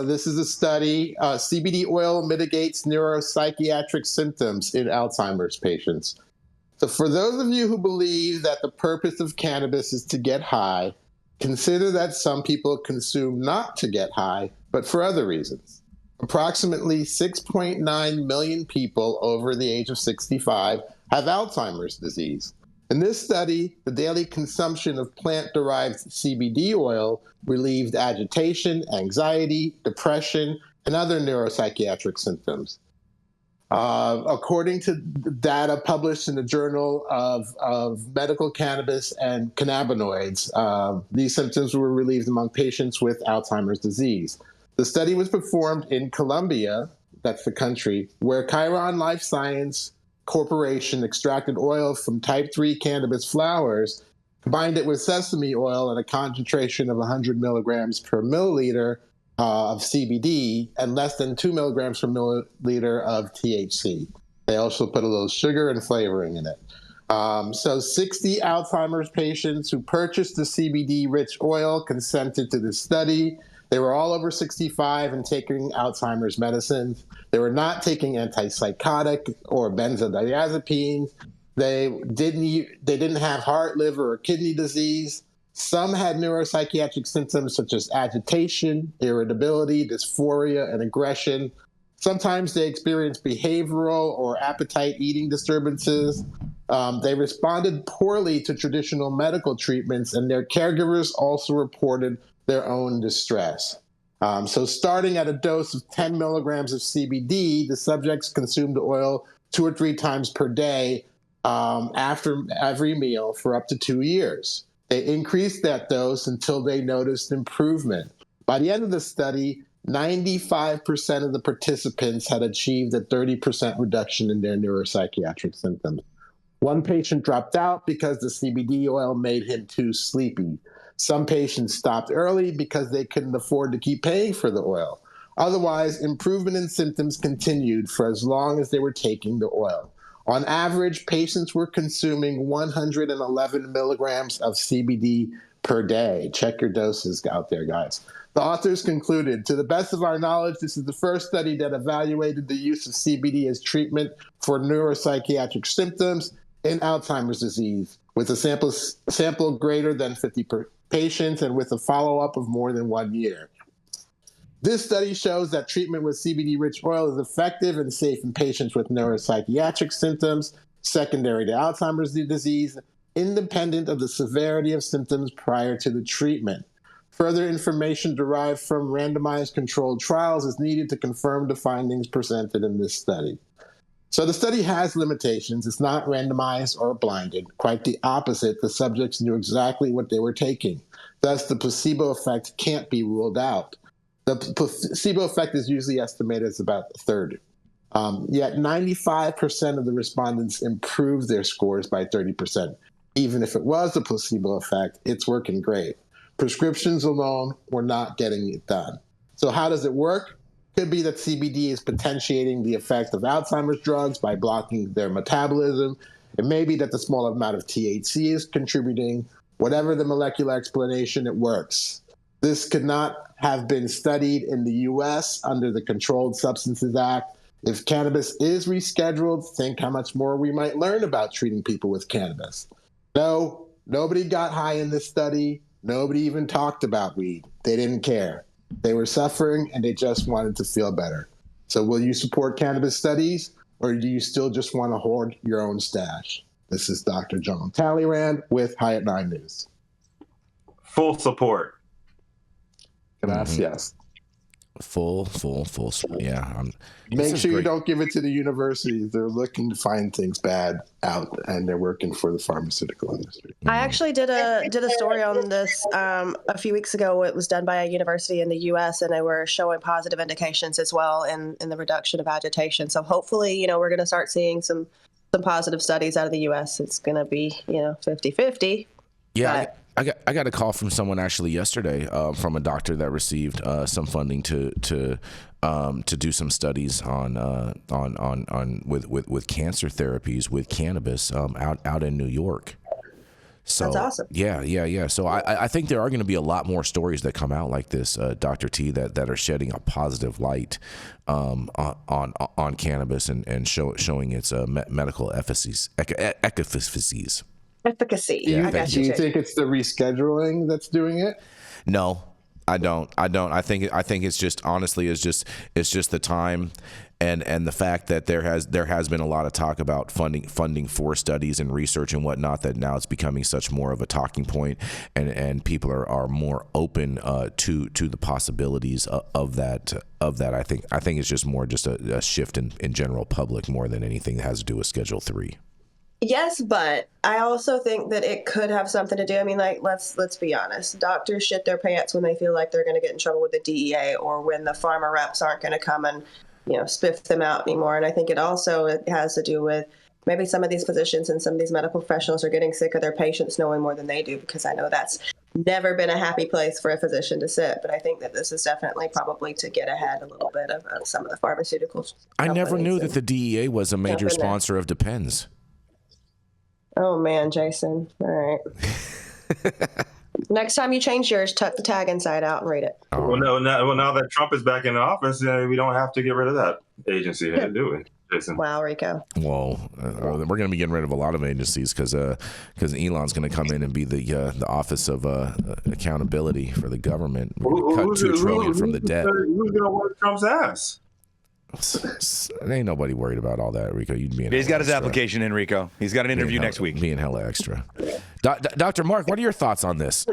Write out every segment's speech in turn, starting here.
This is a study. CBD oil mitigates neuropsychiatric symptoms in Alzheimer's patients. So for those of you who believe that the purpose of cannabis is to get high, consider that some people consume not to get high, but for other reasons. Approximately 6.9 million people over the age of 65 have Alzheimer's disease. In this study, the daily consumption of plant-derived CBD oil relieved agitation, anxiety, depression, and other neuropsychiatric symptoms. According to data published in the Journal of Medical Cannabis and Cannabinoids, these symptoms were relieved among patients with Alzheimer's disease. The study was performed in Colombia, that's the country, where Chiron Life Science Corporation extracted oil from type 3 cannabis flowers, combined it with sesame oil at a concentration of 100 milligrams per milliliter of CBD and less than 2 milligrams per milliliter of THC. They also put a little sugar and flavoring in it. So 60 Alzheimer's patients who purchased the CBD-rich oil consented to this study. They were all over 65 and taking Alzheimer's medicines. They were not taking antipsychotic or benzodiazepines. They didn't have heart, liver, or kidney disease. Some had neuropsychiatric symptoms such as agitation, irritability, dysphoria, and aggression. Sometimes they experienced behavioral or appetite eating disturbances. They responded poorly to traditional medical treatments, and their caregivers also reported their own distress. So starting at a dose of 10 milligrams of CBD, the subjects consumed the oil 2 or 3 times per day after every meal for up to 2 years. They increased that dose until they noticed improvement. By the end of the study, 95% of the participants had achieved a 30% reduction in their neuropsychiatric symptoms. One patient dropped out because the CBD oil made him too sleepy. Some patients stopped early because they couldn't afford to keep paying for the oil. Otherwise, improvement in symptoms continued for as long as they were taking the oil. On average, patients were consuming 111 milligrams of CBD per day. Check your doses out there, guys. The authors concluded, to the best of our knowledge, this is the first study that evaluated the use of CBD as treatment for neuropsychiatric symptoms in Alzheimer's disease, with a sample greater than 50 patients and with a follow-up of more than 1 year. This study shows that treatment with CBD-rich oil is effective and safe in patients with neuropsychiatric symptoms secondary to Alzheimer's disease, independent of the severity of symptoms prior to the treatment. Further information derived from randomized controlled trials is needed to confirm the findings presented in this study. So the study has limitations. It's not randomized or blinded. Quite the opposite. The subjects knew exactly what they were taking. Thus, the placebo effect can't be ruled out. The placebo effect is usually estimated as about a third. Yet 95% of the respondents improved their scores by 30%. Even if it was a placebo effect, it's working great. Prescriptions alone were not getting it done. So how does it work? Could be that CBD is potentiating the effect of Alzheimer's drugs by blocking their metabolism. It may be that the small amount of THC is contributing. Whatever the molecular explanation, it works. This could not have been studied in the US under the Controlled Substances Act. If cannabis is rescheduled, think how much more we might learn about treating people with cannabis. No, nobody got high in this study. Nobody even talked about weed. They didn't care. They were suffering and they just wanted to feel better. So will you support cannabis studies, or do you still just want to hoard your own stash? This is Dr. John Talleyrand with High at 9 News. Full support. Gracias. Full. Yeah. Make sure you don't give it to the universities. They're looking to find things bad out, and they're working for the pharmaceutical industry. I actually did a story on this a few weeks ago. It was done by a university in the U.S., and they were showing positive indications as well in the reduction of agitation. So hopefully, we're going to start seeing some positive studies out of the U.S. It's going to be, 50-50. Yeah. I got a call from someone actually yesterday from a doctor that received some funding to do some studies on with cancer therapies with cannabis out in New York. So that's awesome. Yeah. So I think there are going to be a lot more stories that come out like this, Dr. T, that are shedding a positive light on cannabis and showing its medical efficacies. Efficacy. Yeah, I got Do you. you think it's the rescheduling that's doing it? No, I don't. I think it's just honestly it's just the time and the fact that there has been a lot of talk about funding for studies and research and whatnot, that now it's becoming such more of a talking point, and people are more open to the possibilities of that. I think it's just more just a shift in general public more than anything that has to do with Schedule 3. Yes, but I also think that it could have something to do. I mean, like, let's be honest. Doctors shit their pants when they feel like they're going to get in trouble with the DEA, or when the pharma reps aren't going to come and, spiff them out anymore. And I think it has to do with maybe some of these physicians and some of these medical professionals are getting sick of their patients knowing more than they do, because I know that's never been a happy place for a physician to sit. But I think that this is definitely probably to get ahead a little bit of some of the pharmaceuticals. I never knew that the DEA was a major sponsor of Depends. Oh, man, Jason. All right. Next time you change yours, tuck the tag inside out and read it. Oh. Well, now that Trump is back in office, we don't have to get rid of that agency, do we, Jason? Wow, Rico. Well, we're going to be getting rid of a lot of agencies because Elon's going to come in and be the Office of Accountability for the government. We're going to cut $2 trillion from the debt. Who's going to wipe Trump's ass? Ain't nobody worried about all that, Rico. You'd be. He's got his application in, Rico. He's got an interview next week. Being hella extra. Dr. Mark, what are your thoughts on this?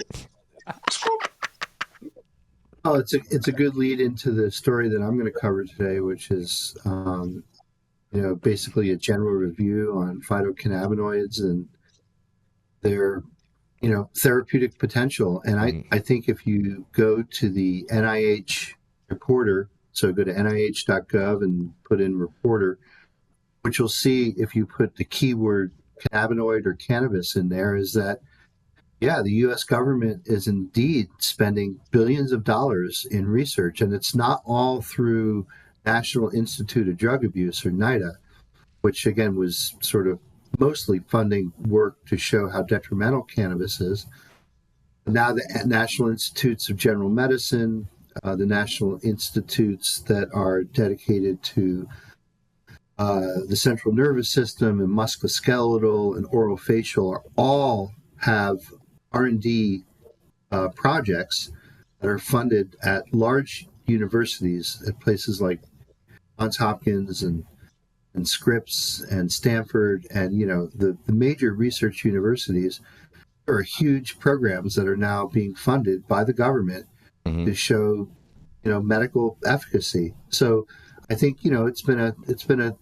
Oh, it's a good lead into the story that I'm going to cover today, which is basically a general review on phytocannabinoids and their therapeutic potential. And I think if you go to the NIH reporter, so go to nih.gov and put in reporter, what you'll see if you put the keyword cannabinoid or cannabis in there is that, the U.S. government is indeed spending billions of dollars in research, and it's not all through National Institute of Drug Abuse, or NIDA, which again was sort of mostly funding work to show how detrimental cannabis is. Now the National Institutes of General Medicine, the national institutes that are dedicated to the central nervous system and musculoskeletal and orofacial all have R&D projects that are funded at large universities at places like Johns Hopkins and Scripps and Stanford and the major research universities. There are huge programs that are now being funded by the government to show medical efficacy. So I think it's been a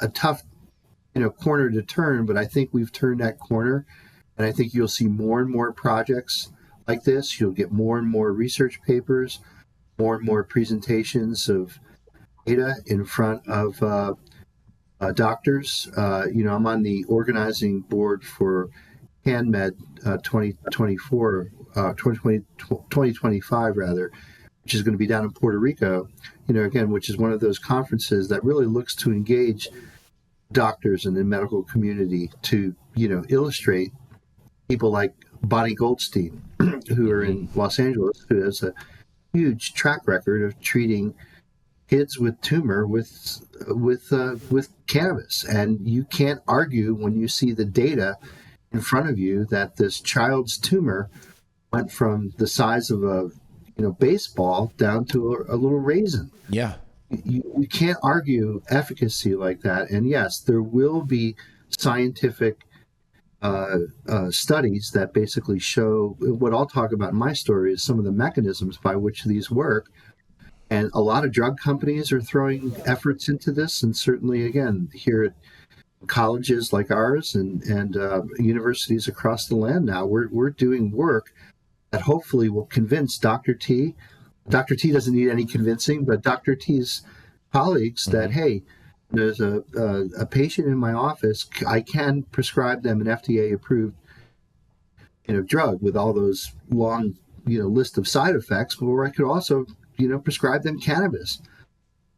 tough corner to turn, but I think we've turned that corner, and I think you'll see more and more projects like this. You'll get more and more research papers, more and more presentations of data in front of doctors. I'm on the organizing board for CanMed 2025 rather, which is going to be down in Puerto Rico, again, which is one of those conferences that really looks to engage doctors and the medical community to, illustrate people like Bonnie Goldstein, who are in Los Angeles, who has a huge track record of treating kids with tumor with cannabis. And you can't argue when you see the data in front of you that this child's tumor went from the size of a baseball down to a little raisin. Yeah. You can't argue efficacy like that. And yes, there will be scientific studies that basically show what I'll talk about in my story is some of the mechanisms by which these work. And a lot of drug companies are throwing efforts into this. And certainly, again, here at colleges like ours and universities across the land now, we're doing work that hopefully will convince Dr. T. Dr. T doesn't need any convincing, but Dr. T's colleagues that, hey, there's a patient in my office, I can prescribe them an FDA-approved drug with all those long list of side effects, or I could also prescribe them cannabis.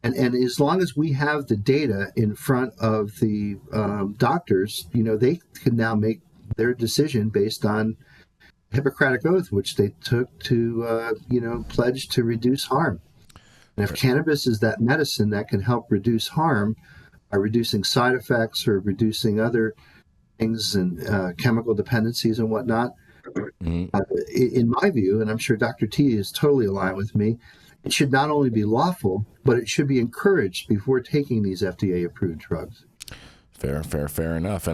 And as long as we have the data in front of the doctors, they can now make their decision based on Hippocratic Oath, which they took to, pledge to reduce harm. And if cannabis is that medicine that can help reduce harm by reducing side effects or reducing other things and chemical dependencies and whatnot, in my view, and I'm sure Dr. T is totally aligned with me, it should not only be lawful, but it should be encouraged before taking these FDA-approved drugs. Fair enough. And